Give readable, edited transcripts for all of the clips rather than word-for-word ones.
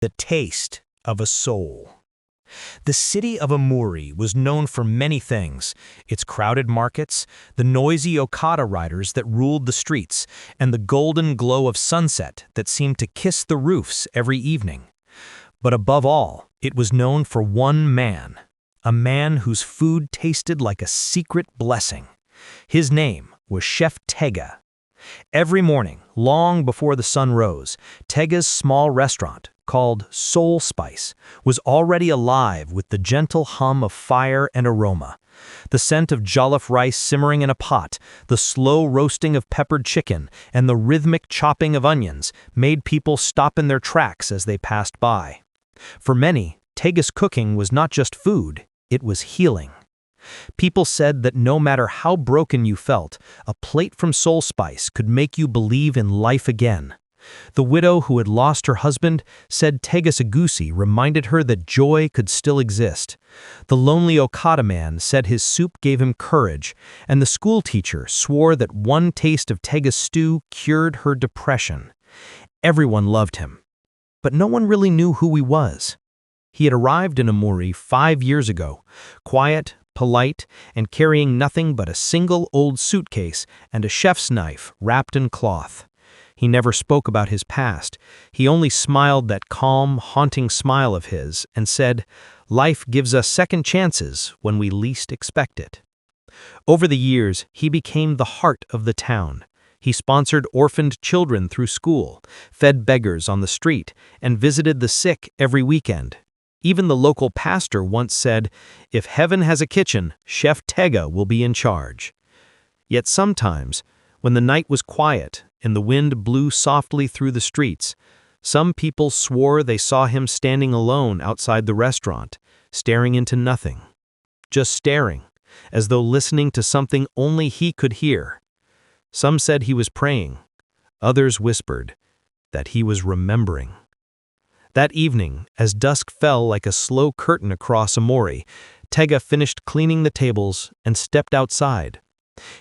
The taste of a soul. The city of Amuri was known for many things: its crowded markets, the noisy Okada riders that ruled the streets, and the golden glow of sunset that seemed to kiss the roofs every evening. But above all, it was known for one man, a man whose food tasted like a secret blessing. His name was Chef Tega. Every morning, long before the sun rose, Tega's small restaurant, called Soul Spice, was already alive with the gentle hum of fire and aroma. The scent of jollof rice simmering in a pot, the slow roasting of peppered chicken, and the rhythmic chopping of onions made people stop in their tracks as they passed by. For many, Tega's cooking was not just food, it was healing. People said that no matter how broken you felt, a plate from Soul Spice could make you believe in life again. The widow who had lost her husband said Tegasagusi reminded her that joy could still exist. The lonely Okada man said his soup gave him courage, and the school teacher swore that one taste of Tega's stew cured her depression. Everyone loved him, but no one really knew who he was. He had arrived in Amuri 5 years ago, quiet, polite, and carrying nothing but a single old suitcase and a chef's knife wrapped in cloth. He never spoke about his past. He only smiled that calm, haunting smile of his and said, "Life gives us second chances when we least expect it." Over the years, he became the heart of the town. He sponsored orphaned children through school, fed beggars on the street, and visited the sick every weekend. Even the local pastor once said, "If heaven has a kitchen, Chef Tega will be in charge." Yet sometimes, when the night was quiet and the wind blew softly through the streets, some people swore they saw him standing alone outside the restaurant, staring into nothing. Just staring, as though listening to something only he could hear. Some said he was praying. Others whispered that he was remembering. That evening, as dusk fell like a slow curtain across Amuri, Tega finished cleaning the tables and stepped outside.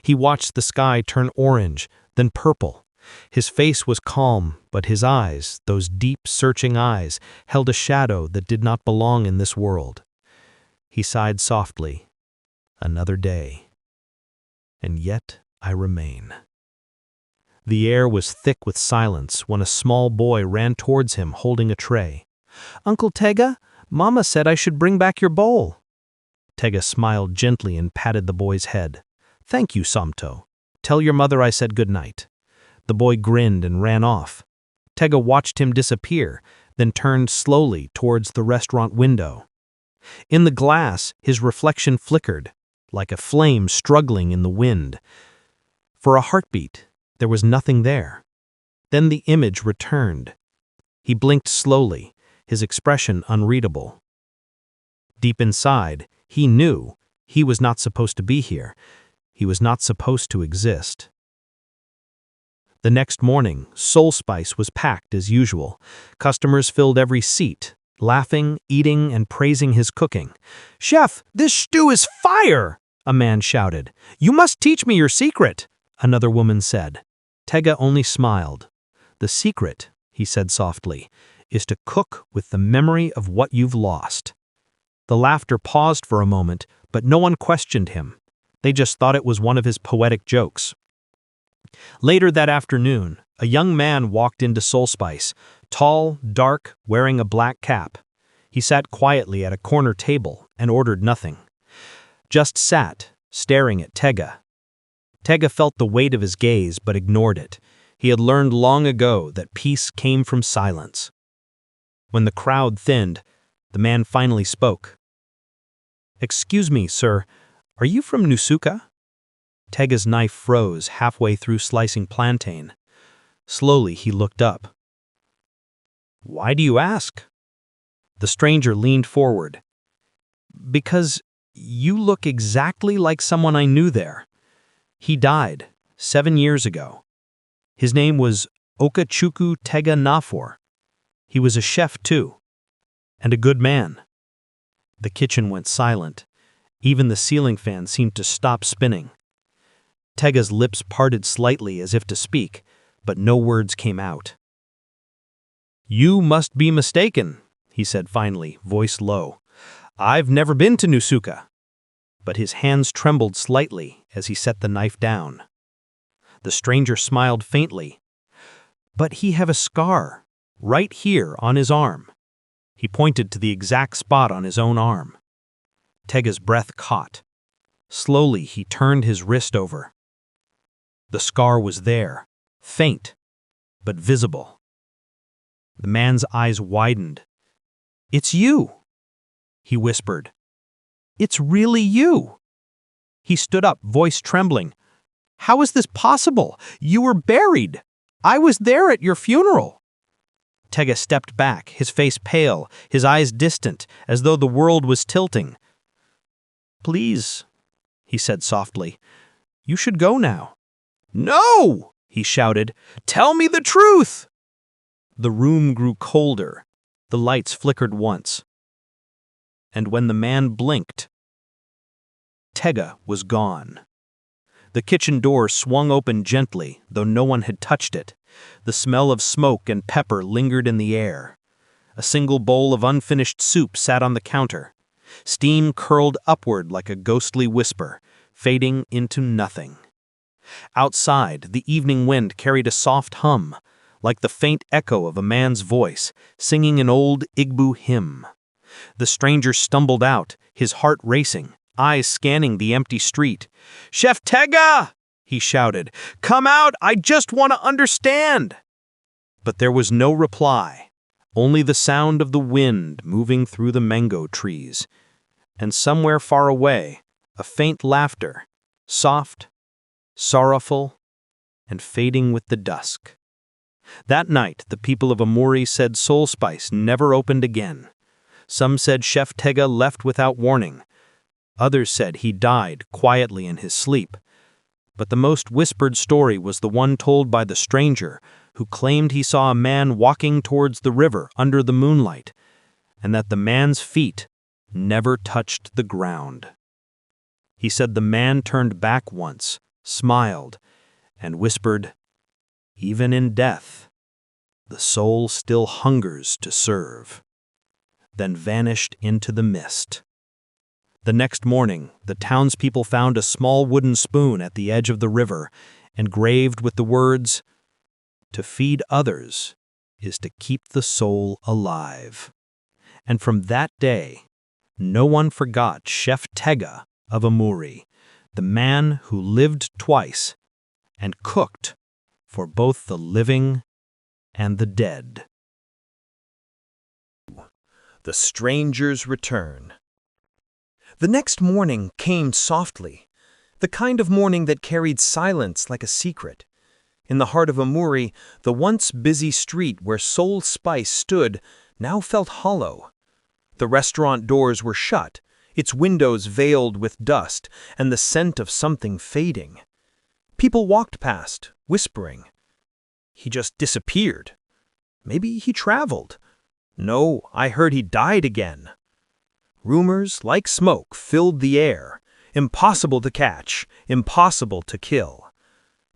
He watched the sky turn orange, then purple. His face was calm, but his eyes, those deep, searching eyes, held a shadow that did not belong in this world. He sighed softly. "Another day. And yet I remain." The air was thick with silence when a small boy ran towards him holding a tray. "Uncle Tega, Mama said I should bring back your bowl." Tega smiled gently and patted the boy's head. "Thank you, Samto. Tell your mother I said good night." The boy grinned and ran off. Tega watched him disappear, then turned slowly towards the restaurant window. In the glass, his reflection flickered, like a flame struggling in the wind. For a heartbeat, there was nothing there. Then the image returned. He blinked slowly, his expression unreadable. Deep inside, he knew he was not supposed to be here. He was not supposed to exist. The next morning, Soul Spice was packed as usual. Customers filled every seat, laughing, eating, and praising his cooking. "Chef, this stew is fire!" a man shouted. "You must teach me your secret," another woman said. Tega only smiled. "The secret," he said softly, "is to cook with the memory of what you've lost." The laughter paused for a moment, but no one questioned him. They just thought it was one of his poetic jokes. Later that afternoon, a young man walked into Soul Spice, tall, dark, wearing a black cap. He sat quietly at a corner table and ordered nothing. Just sat, staring at Tega. Tega felt the weight of his gaze but ignored it. He had learned long ago that peace came from silence. When the crowd thinned, the man finally spoke. "Excuse me, sir, are you from Nusuka?" Tega's knife froze halfway through slicing plantain. Slowly he looked up. "Why do you ask?" The stranger leaned forward. "Because you look exactly like someone I knew there. He died 7 years ago. His name was Okachukwu Tega Nafor. He was a chef too, and a good man." The kitchen went silent. Even the ceiling fan seemed to stop spinning. Tega's lips parted slightly as if to speak, but no words came out. "You must be mistaken," he said finally, voice low. "I've never been to Nusuka." But his hands trembled slightly as he set the knife down. The stranger smiled faintly. "But he have a scar, right here on his arm." He pointed to the exact spot on his own arm. Tega's breath caught. Slowly he turned his wrist over. The scar was there, faint, but visible. The man's eyes widened. "It's you," he whispered. "It's really you." He stood up, voice trembling. "How is this possible? You were buried. I was there at your funeral." Tega stepped back, his face pale, his eyes distant, as though the world was tilting. "Please," he said softly, "you should go now." "No!" he shouted. "Tell me the truth!" The room grew colder. The lights flickered once. And when the man blinked, Tega was gone. The kitchen door swung open gently, though no one had touched it. The smell of smoke and pepper lingered in the air. A single bowl of unfinished soup sat on the counter. Steam curled upward like a ghostly whisper, fading into nothing. Outside, the evening wind carried a soft hum, like the faint echo of a man's voice, singing an old Igbo hymn. The stranger stumbled out, his heart racing, eyes scanning the empty street. "Chef Tega!" he shouted. "Come out! I just want to understand!" But there was no reply, only the sound of the wind moving through the mango trees. And somewhere far away, a faint laughter, soft, sorrowful, and fading with the dusk. That night, the people of Amuri said Soul Spice never opened again. Some said Chef Tega left without warning. Others said he died quietly in his sleep. But the most whispered story was the one told by the stranger, who claimed he saw a man walking towards the river under the moonlight, and that the man's feet never touched the ground. He said the man turned back once, smiled, and whispered, "Even in death, the soul still hungers to serve," then vanished into the mist. The next morning, the townspeople found a small wooden spoon at the edge of the river, engraved with the words, "To feed others is to keep the soul alive." And from that day, no one forgot Chef Tega of Amuri, the man who lived twice and cooked for both the living and the dead. The Stranger's Return. The next morning came softly, the kind of morning that carried silence like a secret. In the heart of Amuri, the once busy street where Soul Spice stood now felt hollow. The restaurant doors were shut, its windows veiled with dust and the scent of something fading. People walked past, whispering. He just disappeared. Maybe he traveled. No, I heard he died again. Rumors, like smoke, filled the air. Impossible to catch, impossible to kill.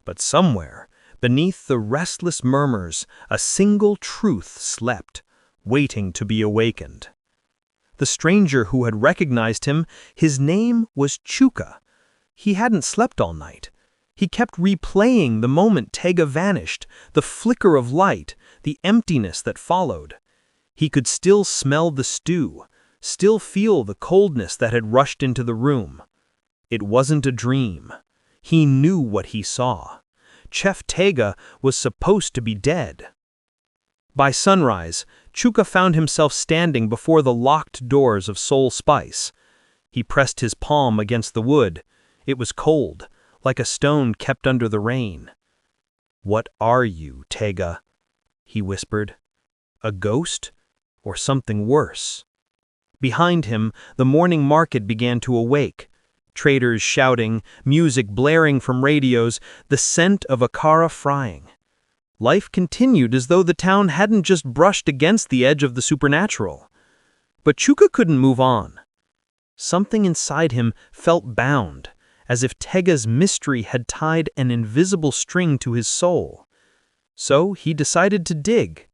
But somewhere, beneath the restless murmurs, a single truth slept, waiting to be awakened. The stranger who had recognized him, his name was Chuka. He hadn't slept all night. He kept replaying the moment Tega vanished, the flicker of light, the emptiness that followed. He could still smell the stew, still feel the coldness that had rushed into the room. It wasn't a dream. He knew what he saw. Chef Tega was supposed to be dead. By sunrise, Chuka found himself standing before the locked doors of Soul Spice. He pressed his palm against the wood. It was cold, like a stone kept under the rain. "What are you, Tega?" he whispered. "A ghost? Or something worse?" Behind him, the morning market began to awake. Traders shouting, music blaring from radios, the scent of akara frying. Life continued as though the town hadn't just brushed against the edge of the supernatural. But Chuka couldn't move on. Something inside him felt bound, as if Tega's mystery had tied an invisible string to his soul. So he decided to dig.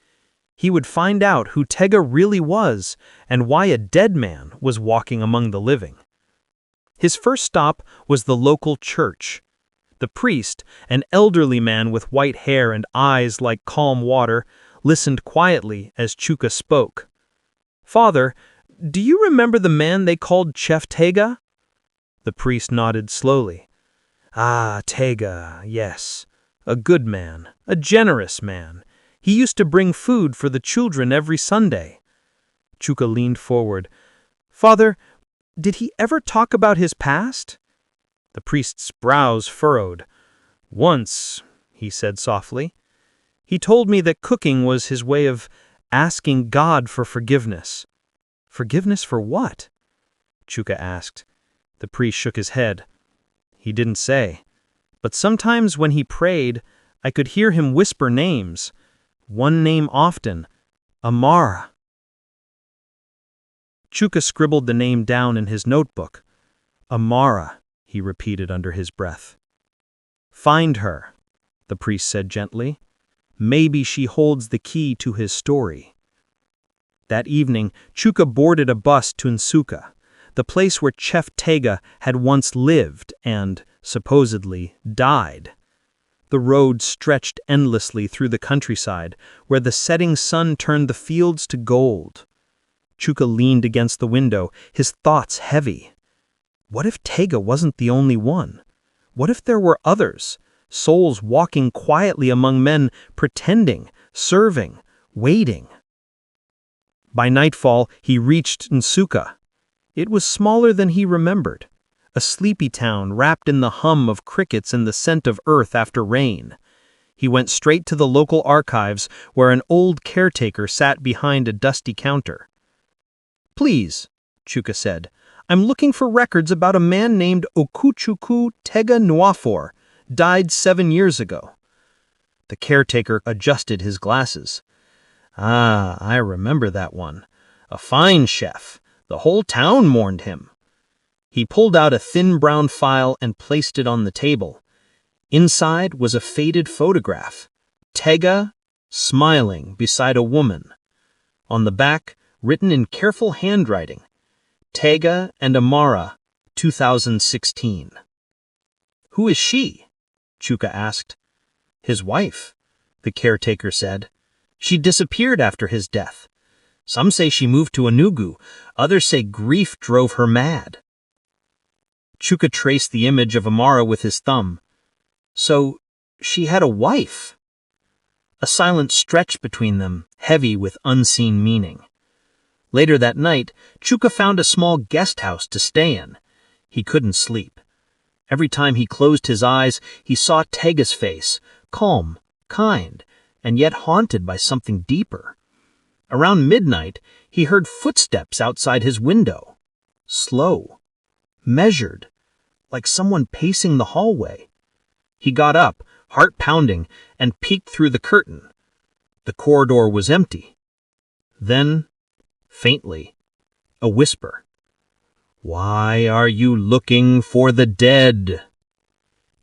He would find out who Tega really was and why a dead man was walking among the living. His first stop was the local church. The priest, an elderly man with white hair and eyes like calm water, listened quietly as Chuka spoke. "Father, do you remember the man they called Chef Tega?" The priest nodded slowly. "Ah, Tega, yes. A good man, a generous man. He used to bring food for the children every Sunday." Chuka leaned forward. "Father, did he ever talk about his past?" The priest's brows furrowed. "Once," he said softly. "He told me that cooking was his way of asking God for forgiveness." "Forgiveness for what?" Chuka asked. The priest shook his head. "He didn't say. But sometimes when he prayed, I could hear him whisper names. One name often, Amara." Chuka scribbled the name down in his notebook. "Amara," he repeated under his breath. "Find her," the priest said gently. "Maybe she holds the key to his story." That evening, Chuka boarded a bus to Nsukka, the place where Chef Tega had once lived and, supposedly, died. The road stretched endlessly through the countryside, where the setting sun turned the fields to gold. Chuka leaned against the window, his thoughts heavy. What if Tega wasn't the only one? What if there were others, souls walking quietly among men, pretending, serving, waiting? By nightfall, he reached Nsukka. It was smaller than he remembered, a sleepy town wrapped in the hum of crickets and the scent of earth after rain. He went straight to the local archives, where an old caretaker sat behind a dusty counter. "Please," Chuka said, "I'm looking for records about a man named Okuchukwu Tega Nwafor, died 7 years ago." The caretaker adjusted his glasses. "Ah, I remember that one. A fine chef. The whole town mourned him." He pulled out a thin brown file and placed it on the table. Inside was a faded photograph. Tega, smiling beside a woman. On the back, written in careful handwriting, "Tega and Amara, 2016. "Who is she?" Chuka asked. "His wife," the caretaker said. "She disappeared after his death. Some say she moved to Enugu, others say grief drove her mad." Chuka traced the image of Amara with his thumb. "So, she had a wife?" A silence stretched between them, heavy with unseen meaning. Later that night, Chuka found a small guest house to stay in. He couldn't sleep. Every time he closed his eyes, he saw Tega's face, calm, kind, and yet haunted by something deeper. Around midnight, he heard footsteps outside his window. Slow, measured, like someone pacing the hallway. He got up, heart pounding, and peeked through the curtain. The corridor was empty. Then, faintly, a whisper. "Why are you looking for the dead?"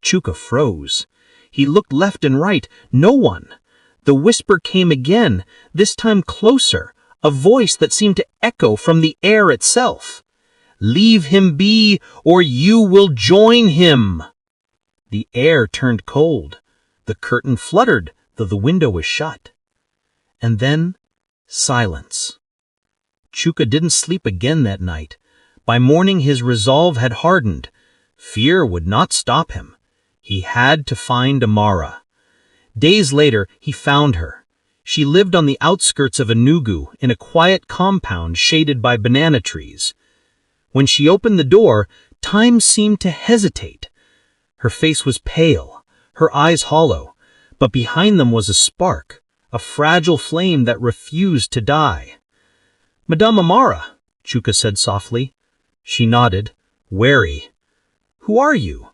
Chuka froze. He looked left and right. No one. The whisper came again, this time closer, a voice that seemed to echo from the air itself. "Leave him be, or you will join him." The air turned cold. The curtain fluttered, though the window was shut. And then, silence. Chuka didn't sleep again that night. By morning his resolve had hardened. Fear would not stop him. He had to find Amara. Days later, he found her. She lived on the outskirts of Enugu in a quiet compound shaded by banana trees. When she opened the door, time seemed to hesitate. Her face was pale, her eyes hollow, but behind them was a spark, a fragile flame that refused to die. "Madame Amara," Chuka said softly. She nodded, wary. "Who are you?"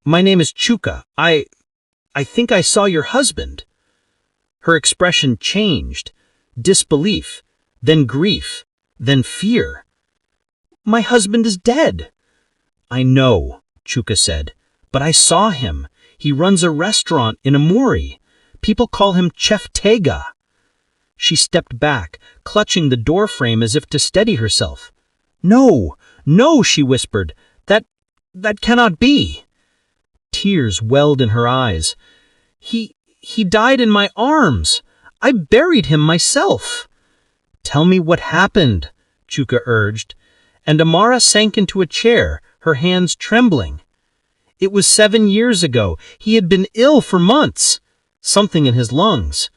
"My name is Chuka. I think I saw your husband." Her expression changed. Disbelief, then grief, then fear. "My husband is dead." "I know," Chuka said, "but I saw him. He runs a restaurant in Amuri. People call him Chef Tega." She stepped back, clutching the doorframe as if to steady herself. "No, no," she whispered. That cannot be." Tears welled in her eyes. He died in my arms. I buried him myself." "Tell me what happened," Chuka urged, and Amara sank into a chair, her hands trembling. "It was 7 years ago. He had been ill for months. Something in his lungs.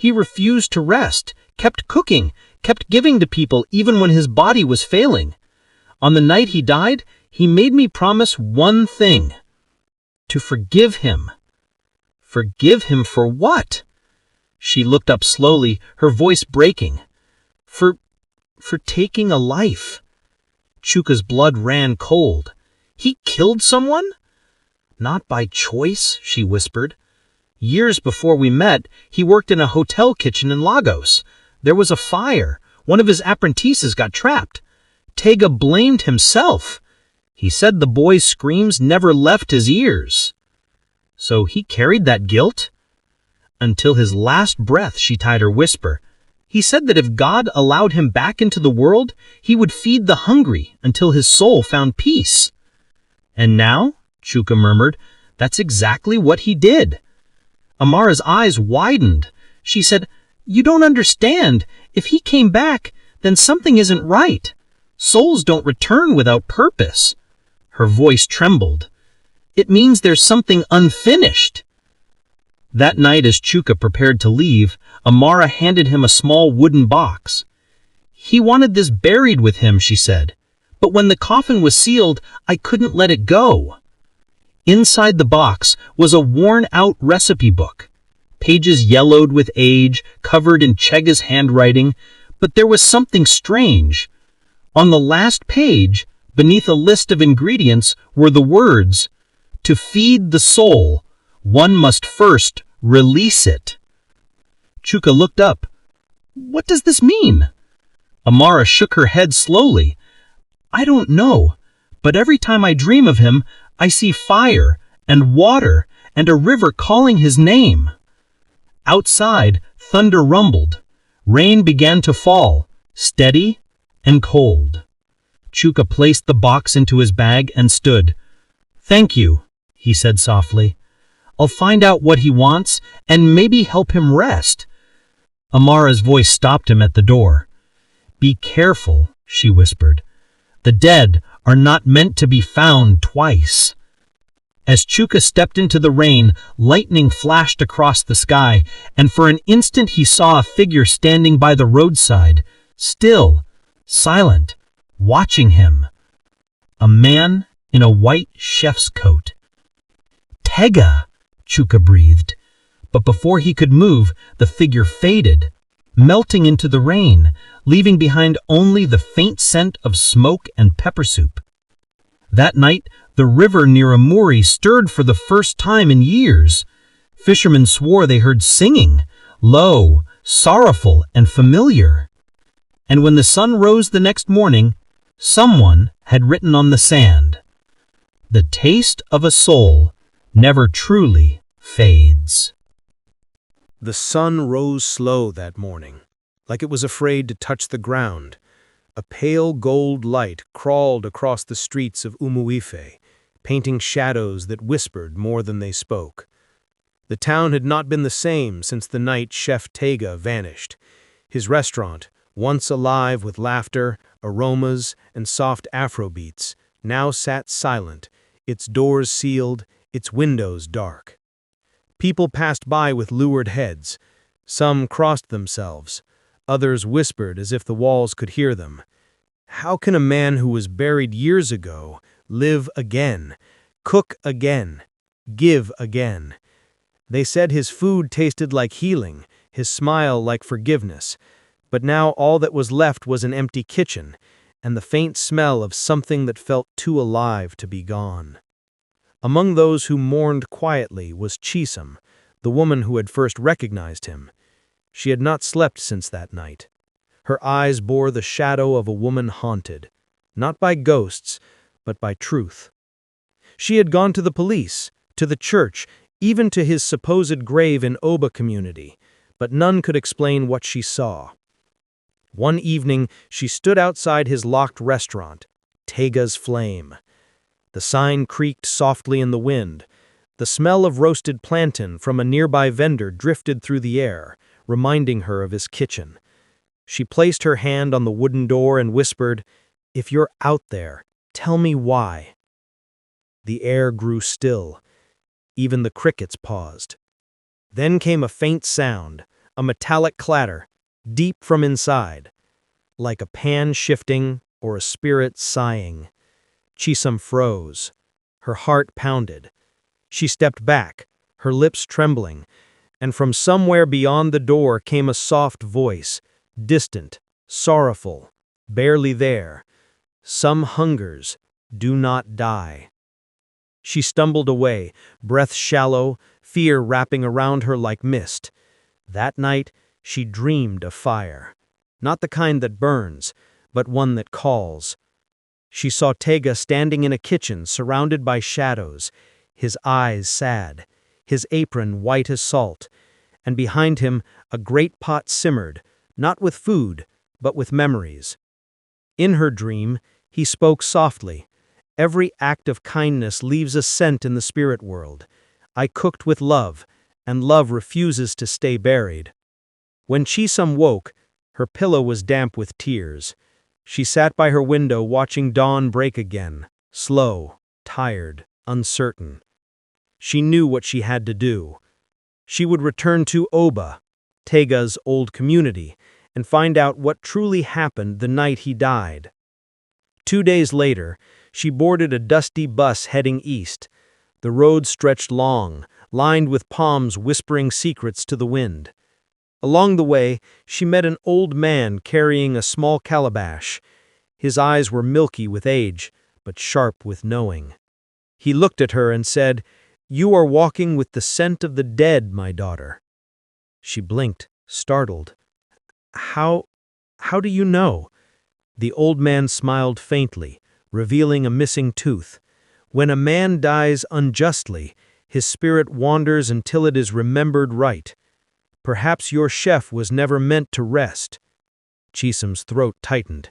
He refused to rest, kept cooking, kept giving to people even when his body was failing. On the night he died, he made me promise one thing: to forgive him." "Forgive him for what?" She looked up slowly, her voice breaking. For taking a life." Chuka's blood ran cold. "He killed someone?" "Not by choice," she whispered. "Years before we met, he worked in a hotel kitchen in Lagos. There was a fire. One of his apprentices got trapped. Tega blamed himself. He said the boy's screams never left his ears. So he carried that guilt? Until his last breath," she tied her whisper. "He said that if God allowed him back into the world, he would feed the hungry until his soul found peace." "And now," Chuka murmured, "that's exactly what he did." Amara's eyes widened. She said, "You don't understand. If he came back, then something isn't right. Souls don't return without purpose." Her voice trembled. "It means there's something unfinished." That night, as Chuka prepared to leave, Amara handed him a small wooden box. "He wanted this buried with him," she said. "But when the coffin was sealed, I couldn't let it go." Inside the box was a worn-out recipe book. Pages yellowed with age, covered in Chega's handwriting, but there was something strange. On the last page, beneath a list of ingredients, were the words, "To feed the soul, one must first release it." Chuka looked up. "What does this mean?" Amara shook her head slowly. "I don't know, but every time I dream of him, I see fire and water and a river calling his name." Outside, thunder rumbled. Rain began to fall, steady and cold. Chuka placed the box into his bag and stood. "Thank you," he said softly. "I'll find out what he wants and maybe help him rest." Amara's voice stopped him at the door. "Be careful," she whispered. "The dead are not meant to be found twice." As Chuka stepped into the rain, lightning flashed across the sky, and for an instant he saw a figure standing by the roadside, still, silent, watching him. A man in a white chef's coat. "Tega!" Chuka breathed. But before he could move, the figure faded, melting into the rain, leaving behind only the faint scent of smoke and pepper soup. That night, the river near Amuri stirred for the first time in years. Fishermen swore they heard singing, low, sorrowful, and familiar. And when the sun rose the next morning, someone had written on the sand, "The taste of a soul never truly fades." The sun rose slow that morning, like it was afraid to touch the ground. A pale gold light crawled across the streets of Umuife, painting shadows that whispered more than they spoke. The town had not been the same since the night Chef Tega vanished. His restaurant, once alive with laughter, aromas, and soft Afrobeats, now sat silent, its doors sealed, its windows dark. People passed by with lowered heads. Some crossed themselves. Others whispered as if the walls could hear them. How can a man who was buried years ago live again, cook again, give again? They said his food tasted like healing, his smile like forgiveness, but now all that was left was an empty kitchen, and the faint smell of something that felt too alive to be gone. Among those who mourned quietly was Chisom, the woman who had first recognized him. She had not slept since that night. Her eyes bore the shadow of a woman haunted, not by ghosts, but by truth. She had gone to the police, to the church, even to his supposed grave in Oba community, but none could explain what she saw. One evening, she stood outside his locked restaurant, Tega's Flame. The sign creaked softly in the wind. The smell of roasted plantain from a nearby vendor drifted through the air, reminding her of his kitchen. She placed her hand on the wooden door and whispered, "If you're out there, tell me why." The air grew still. Even the crickets paused. Then came a faint sound, a metallic clatter, deep from inside, like a pan shifting or a spirit sighing. Chisom froze. Her heart pounded. She stepped back, her lips trembling, and from somewhere beyond the door came a soft voice, distant, sorrowful, barely there. "Some hungers do not die." She stumbled away, breath shallow, fear wrapping around her like mist. That night, she dreamed of fire. Not the kind that burns, but one that calls. She saw Tega standing in a kitchen surrounded by shadows, his eyes sad, his apron white as salt, and behind him a great pot simmered, not with food, but with memories. In her dream, he spoke softly. "Every act of kindness leaves a scent in the spirit world. I cooked with love, and love refuses to stay buried." When Chisom woke, her pillow was damp with tears. She sat by her window watching dawn break again, slow, tired, uncertain. She knew what she had to do. She would return to Oba, Tega's old community, and find out what truly happened the night he died. 2 days later, she boarded a dusty bus heading east. The road stretched long, lined with palms whispering secrets to the wind. Along the way, she met an old man carrying a small calabash. His eyes were milky with age, but sharp with knowing. He looked at her and said, "You are walking with the scent of the dead, my daughter." She blinked, startled. How do you know?" The old man smiled faintly, revealing a missing tooth. "When a man dies unjustly, his spirit wanders until it is remembered right. Perhaps your chef was never meant to rest." Chisom's throat tightened.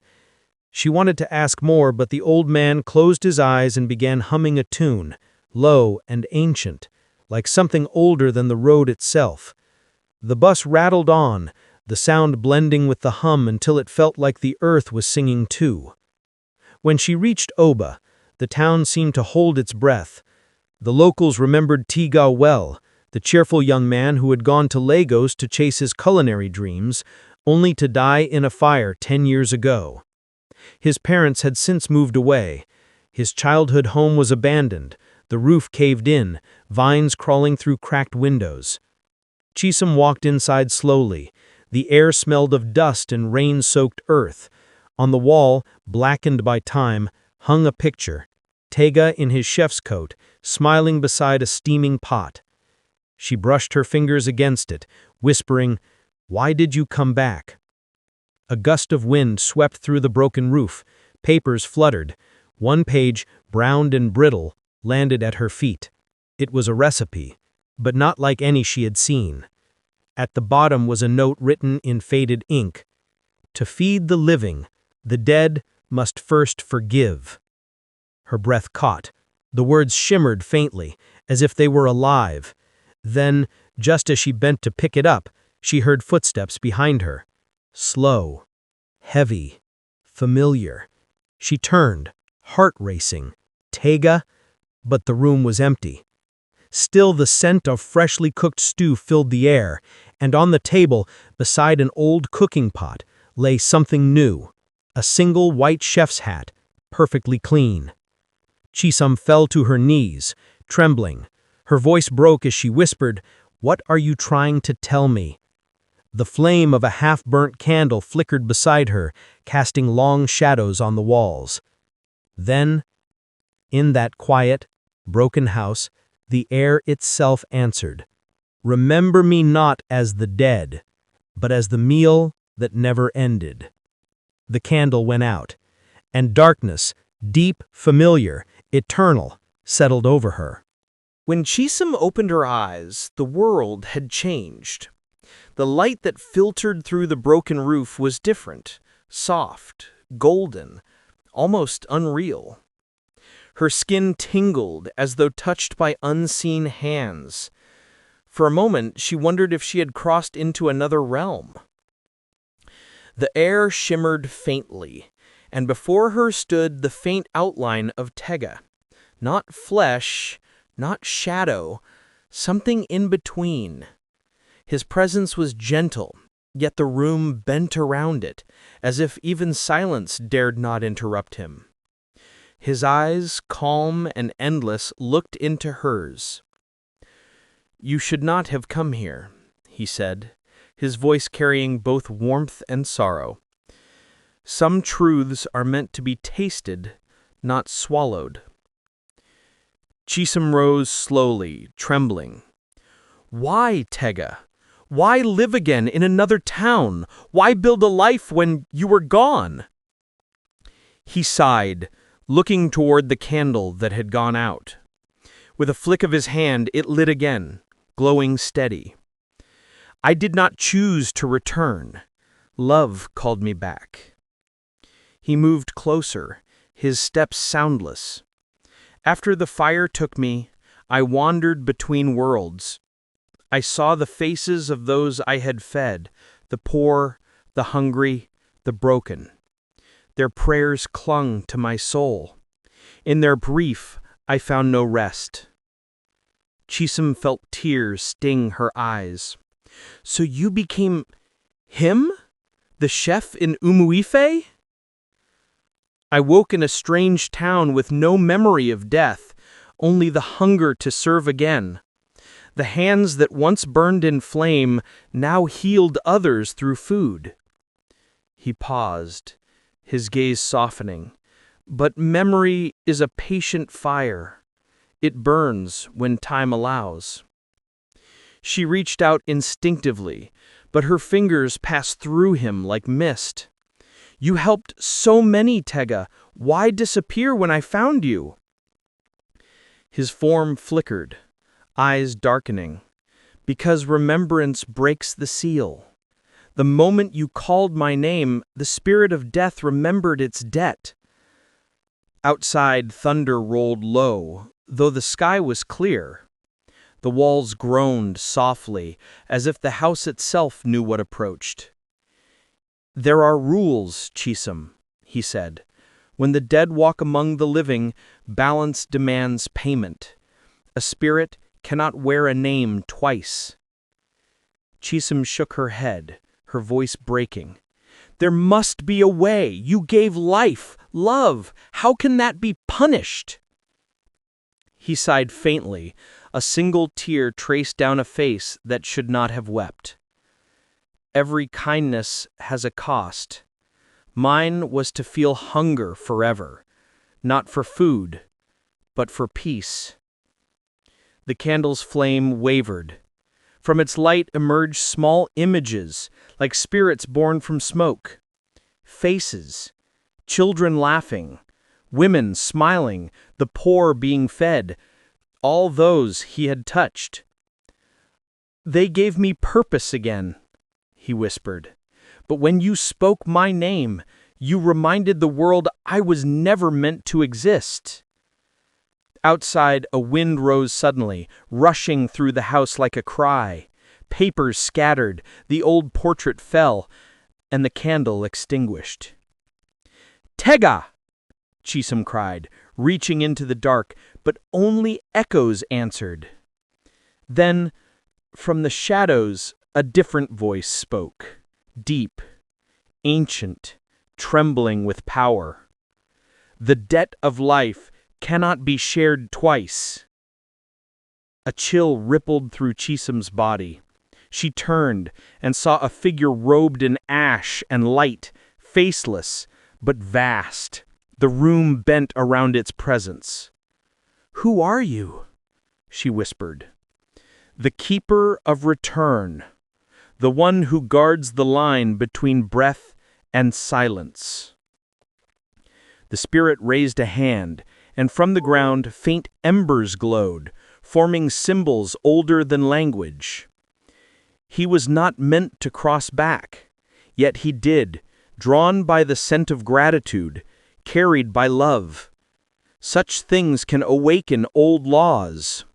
She wanted to ask more, but the old man closed his eyes and began humming a tune, low and ancient, like something older than the road itself. The bus rattled on, the sound blending with the hum until it felt like the earth was singing too. When she reached Oba, the town seemed to hold its breath. The locals remembered Tega well, the cheerful young man who had gone to Lagos to chase his culinary dreams, only to die in a fire 10 years ago. His parents had since moved away. His childhood home was abandoned, the roof caved in, vines crawling through cracked windows. Chisom walked inside slowly. The air smelled of dust and rain-soaked earth. On the wall, blackened by time, hung a picture, Tega in his chef's coat, smiling beside a steaming pot. She brushed her fingers against it, whispering, "Why did you come back?" A gust of wind swept through the broken roof. Papers fluttered. One page, browned and brittle, landed at her feet. It was a recipe, but not like any she had seen. At the bottom was a note written in faded ink. "To feed the living, the dead must first forgive." Her breath caught. The words shimmered faintly, as if they were alive. Then, just as she bent to pick it up, she heard footsteps behind her. Slow, heavy, familiar. She turned, heart racing. Tega? But the room was empty. Still, the scent of freshly cooked stew filled the air, and on the table, beside an old cooking pot, lay something new. A single white chef's hat, perfectly clean. Chisom fell to her knees, trembling. Her voice broke as she whispered, "What are you trying to tell me?" The flame of a half-burnt candle flickered beside her, casting long shadows on the walls. Then, in that quiet, broken house, the air itself answered, "Remember me not as the dead, but as the meal that never ended." The candle went out, and darkness, deep, familiar, eternal, settled over her. When Chisom opened her eyes, the world had changed. The light that filtered through the broken roof was different, soft, golden, almost unreal. Her skin tingled as though touched by unseen hands. For a moment, she wondered if she had crossed into another realm. The air shimmered faintly, and before her stood the faint outline of Tega. Not flesh, not shadow, something in between. His presence was gentle, yet the room bent around it, as if even silence dared not interrupt him. His eyes, calm and endless, looked into hers. "You should not have come here," he said, his voice carrying both warmth and sorrow. "Some truths are meant to be tasted, not swallowed." Chisom rose slowly, trembling. "Why, Tega? Why live again in another town? Why build a life when you were gone?" He sighed, looking toward the candle that had gone out. With a flick of his hand, it lit again, glowing steady. "I did not choose to return. Love called me back." He moved closer, his steps soundless. "After the fire took me, I wandered between worlds. I saw the faces of those I had fed, the poor, the hungry, the broken. Their prayers clung to my soul. In their grief, I found no rest." Chisom felt tears sting her eyes. "So you became him? The chef in Umuife?" "I woke in a strange town with no memory of death, only the hunger to serve again. The hands that once burned in flame now healed others through food." He paused, his gaze softening. "But memory is a patient fire. It burns when time allows." She reached out instinctively, but her fingers passed through him like mist. "You helped so many, Tega. Why disappear when I found you?" His form flickered, eyes darkening. "Because remembrance breaks the seal. The moment you called my name, the spirit of death remembered its debt." Outside, thunder rolled low, though the sky was clear. The walls groaned softly, as if the house itself knew what approached. "There are rules, Chisom," he said. "When the dead walk among the living, balance demands payment. A spirit cannot wear a name twice." Chisom shook her head, her voice breaking. "There must be a way. You gave life, love. How can that be punished?" He sighed faintly, a single tear traced down a face that should not have wept. "Every kindness has a cost. Mine was to feel hunger forever, not for food, but for peace." The candle's flame wavered. From its light emerged small images, like spirits born from smoke. Faces, children laughing, women smiling, the poor being fed, all those he had touched. "They gave me purpose again," he whispered. "But when you spoke my name, you reminded the world I was never meant to exist." Outside, a wind rose suddenly, rushing through the house like a cry. Papers scattered, the old portrait fell, and the candle extinguished. "Tega!" Chisom cried, reaching into the dark, but only echoes answered. Then, from the shadows, a different voice spoke, deep, ancient, trembling with power. "The debt of life cannot be shared twice." A chill rippled through Chisom's body. She turned and saw a figure robed in ash and light, faceless, but vast. The room bent around its presence. "Who are you?" she whispered. "The keeper of return, the one who guards the line between breath and silence." The spirit raised a hand, and from the ground faint embers glowed, forming symbols older than language. He was not meant to cross back, yet he did, drawn by the scent of gratitude, carried by love. Such things can awaken old laws.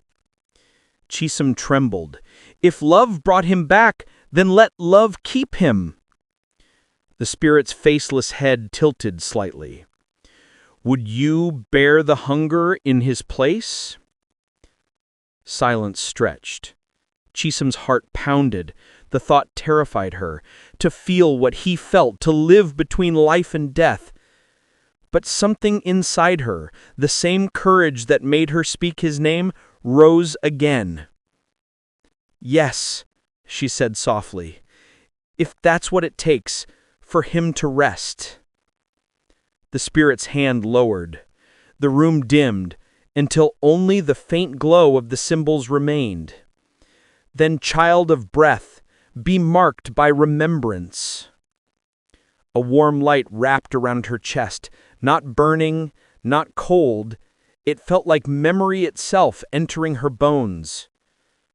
Chisom trembled. If love brought him back, then let love keep him. The spirit's faceless head tilted slightly. Would you bear the hunger in his place? Silence stretched. Chisom's heart pounded. The thought terrified her. To feel what he felt, to live between life and death. But something inside her, the same courage that made her speak his name, rose again. Yes, she said softly, if that's what it takes for him to rest. The spirit's hand lowered. The room dimmed until only the faint glow of the symbols remained. Then, child of breath, be marked by remembrance. A warm light wrapped around her chest, not burning, not cold. It felt like memory itself entering her bones.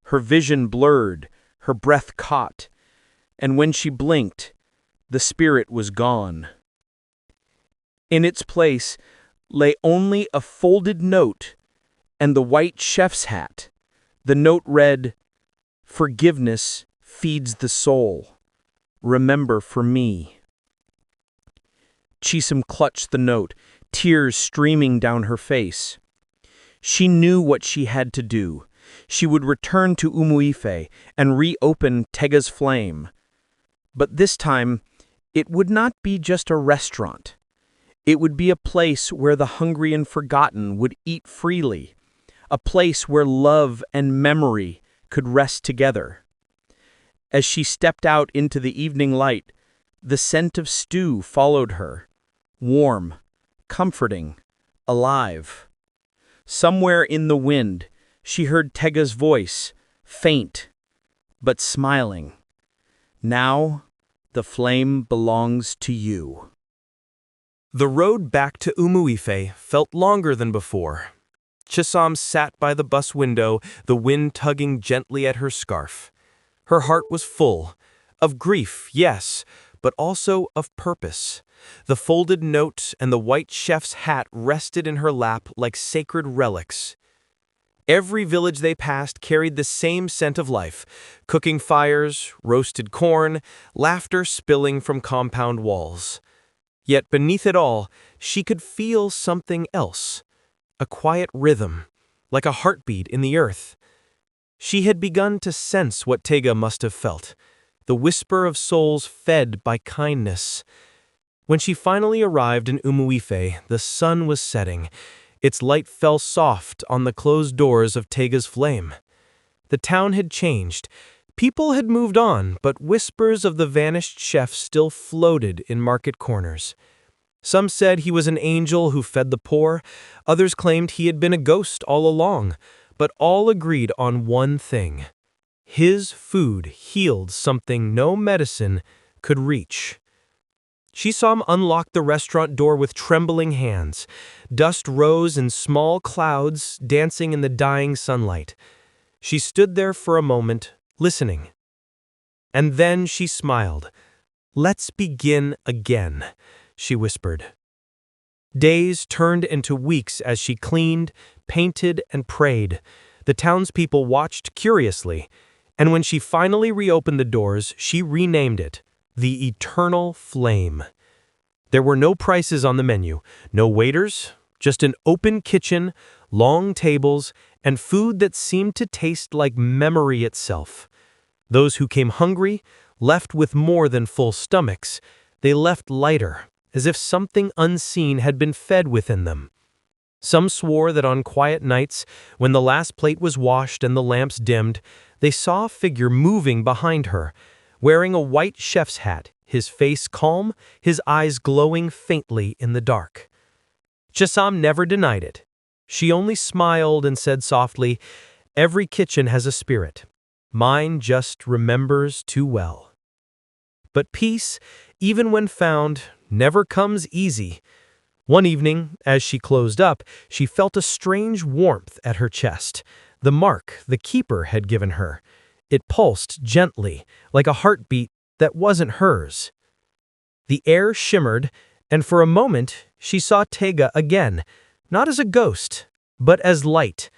Her vision blurred, her breath caught, and when she blinked, the spirit was gone. In its place lay only a folded note and the white chef's hat. The note read, "Forgiveness feeds the soul. Remember for me." Chisom clutched the note, tears streaming down her face. She knew what she had to do. She would return to Umuife and reopen Tega's flame. But this time, it would not be just a restaurant. It would be a place where the hungry and forgotten would eat freely, a place where love and memory could rest together. As she stepped out into the evening light, the scent of stew followed her, warm, comforting, alive. Somewhere in the wind, she heard Tega's voice, faint, but smiling. Now, the flame belongs to you. The road back to Umuife felt longer than before. Chisom sat by the bus window, the wind tugging gently at her scarf. Her heart was full, of grief, yes, but also of purpose. The folded note and the white chef's hat rested in her lap like sacred relics. Every village they passed carried the same scent of life, cooking fires, roasted corn, laughter spilling from compound walls. Yet beneath it all, she could feel something else, a quiet rhythm, like a heartbeat in the earth. She had begun to sense what Tega must have felt, the whisper of souls fed by kindness. When she finally arrived in Umuife, the sun was setting. Its light fell soft on the closed doors of Tega's flame. The town had changed. People had moved on, but whispers of the vanished chef still floated in market corners. Some said he was an angel who fed the poor. Others claimed he had been a ghost all along. But all agreed on one thing. His food healed something no medicine could reach. Chisom unlocked the restaurant door with trembling hands. Dust rose in small clouds, dancing in the dying sunlight. She stood there for a moment, listening. And then she smiled. "Let's begin again," she whispered. Days turned into weeks as she cleaned, painted, and prayed. The townspeople watched curiously, and when she finally reopened the doors, she renamed it the Eternal Flame. There were no prices on the menu, no waiters, just an open kitchen, long tables, and food that seemed to taste like memory itself. Those who came hungry left with more than full stomachs. They left lighter, as if something unseen had been fed within them. Some swore that on quiet nights, when the last plate was washed and the lamps dimmed, they saw a figure moving behind her, wearing a white chef's hat, his face calm, his eyes glowing faintly in the dark. Chisom never denied it. She only smiled and said softly, "Every kitchen has a spirit. Mine just remembers too well." But peace, even when found, never comes easy. One evening, as she closed up, she felt a strange warmth at her chest, the mark the keeper had given her. It pulsed gently, like a heartbeat that wasn't hers. The air shimmered, and for a moment she saw Tega again, not as a ghost, but as light,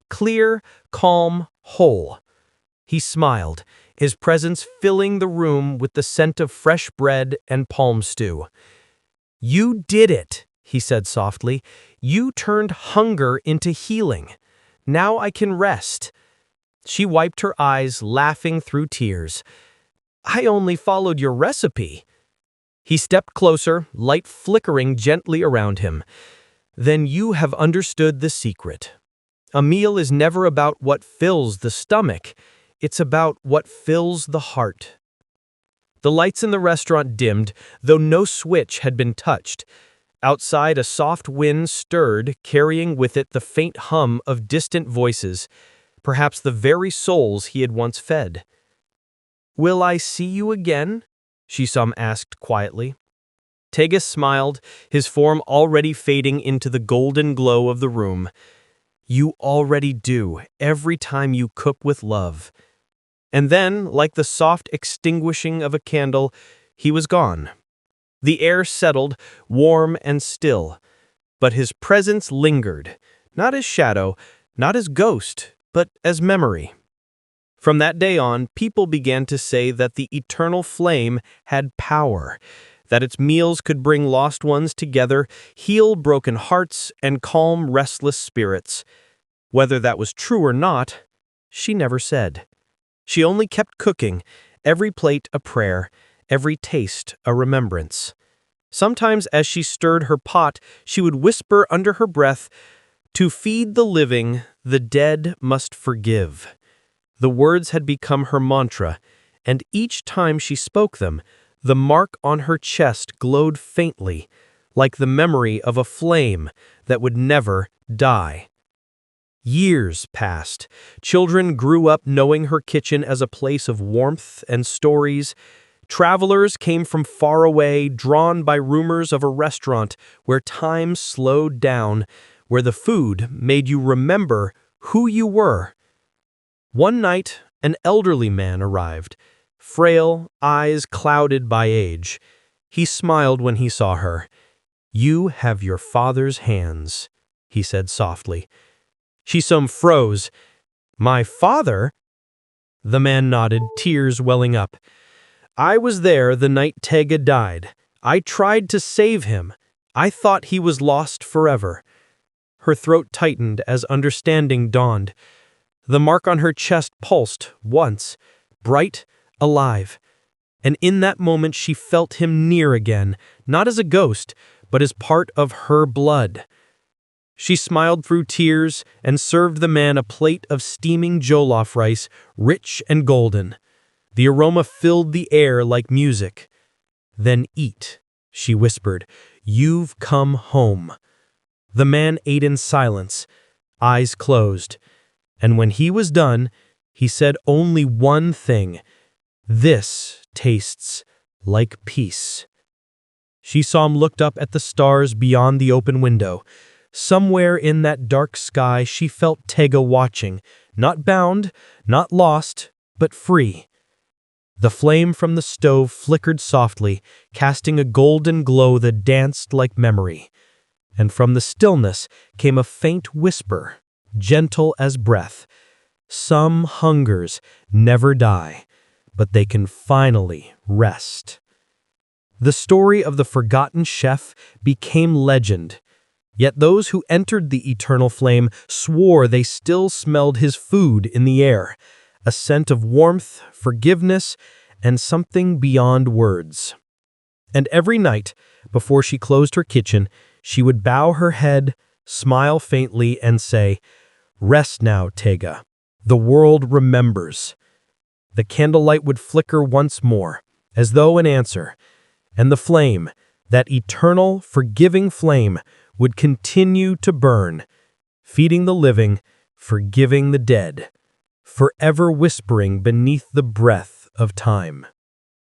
clear, calm, whole. He smiled, his presence filling the room with the scent of fresh bread and palm stew. "You did it," he said softly. "You turned hunger into healing. Now I can rest." She wiped her eyes, laughing through tears. "I only followed your recipe." He stepped closer, light flickering gently around him. "Then you have understood the secret. A meal is never about what fills the stomach. It's about what fills the heart." The lights in the restaurant dimmed, though no switch had been touched. Outside, a soft wind stirred, carrying with it the faint hum of distant voices, perhaps the very souls he had once fed. "Will I see you again?" Chisom asked quietly. Tegas smiled, his form already fading into the golden glow of the room. "You already do, every time you cook with love." And then, like the soft extinguishing of a candle, he was gone. The air settled, warm and still, but his presence lingered, not as shadow, not as ghost, but as memory. From that day on, people began to say that the eternal flame had power, that its meals could bring lost ones together, heal broken hearts, and calm restless spirits. Whether that was true or not, she never said. She only kept cooking, every plate a prayer, every taste a remembrance. Sometimes as she stirred her pot, she would whisper under her breath, "To feed the living, the dead must forgive." The words had become her mantra, and each time she spoke them, the mark on her chest glowed faintly, like the memory of a flame that would never die. Years passed. Children grew up knowing her kitchen as a place of warmth and stories. Travelers came from far away, drawn by rumors of a restaurant where time slowed down, where the food made you remember who you were. One night, an elderly man arrived, frail, eyes clouded by age. He smiled when he saw her. "You have your father's hands," he said softly. Chisom froze. "My father?" The man nodded, tears welling up. "I was there the night Tega died. I tried to save him. I thought he was lost forever." Her throat tightened as understanding dawned. The mark on her chest pulsed once, bright, alive. And in that moment she felt him near again, not as a ghost, but as part of her blood. She smiled through tears and served the man a plate of steaming jollof rice, rich and golden. The aroma filled the air like music. "Then eat," she whispered. "You've come home." The man ate in silence, eyes closed. And when he was done, he said only one thing: "This tastes like peace." Chisom looked up at the stars beyond the open window. Somewhere in that dark sky she felt Tega watching, not bound, not lost, but free. The flame from the stove flickered softly, casting a golden glow that danced like memory. And from the stillness came a faint whisper, gentle as breath. "Some hungers never die, but they can finally rest." The story of the forgotten chef became legend. Yet those who entered the eternal flame swore they still smelled his food in the air, a scent of warmth, forgiveness, and something beyond words. And every night, before she closed her kitchen, she would bow her head, smile faintly, and say, "Rest now, Tega. The world remembers." The candlelight would flicker once more, as though in answer, and the flame, that eternal, forgiving flame, would continue to burn, feeding the living, forgiving the dead, forever whispering beneath the breath of time.